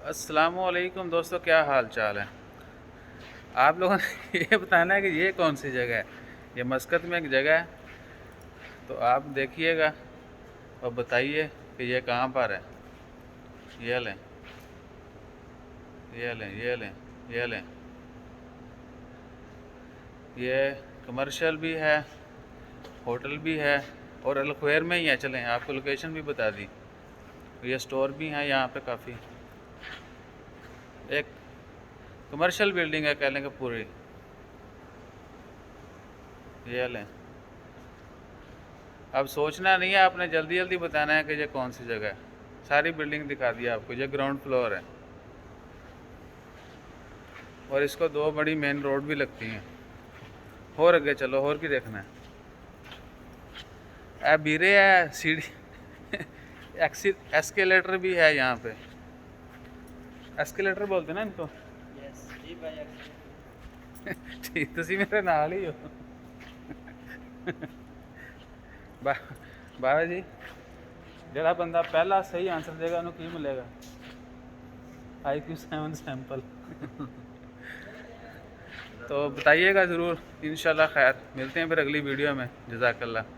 अस्सलामुअलैकुम दोस्तों, क्या हाल चाल है। आप लोगों ने ये बताना है कि ये कौन सी जगह है। ये मस्कत में एक जगह है, तो आप देखिएगा और बताइए कि ये कहाँ पर है। ये लें, ये लें, ये लें, ये लें। ये कमर्शियल भी है, होटल भी है और अलखैर में ही है। चलें, आपको लोकेशन भी बता दी। ये स्टोर भी हैं यहाँ पे काफ़ी। एक कमर्शियल बिल्डिंग है, कह लें कि पूरी। ये लें। अब सोचना नहीं है आपने, जल्दी जल्दी बताना है कि ये कौन सी जगह है। सारी बिल्डिंग दिखा दी आपको। ये ग्राउंड फ्लोर है और इसको दो बड़ी मेन रोड भी लगती हैं। और आगे चलो, और की देखना है। ए बीरे है सीढ़ी एस्केलेटर भी है यहाँ पे। एस्केलेटर बोलते ना इनको। ठीक, तुसी मेरे नाल ही हो। बाबा जी, जरा बंदा पहला सही आंसर देगा उन्हें की मिलेगा? IQ7 sample. तो बताइएगा ज़रूर, इंशाल्लाह खैर। मिलते हैं फिर अगली वीडियो में। जज़ाकल्लाह।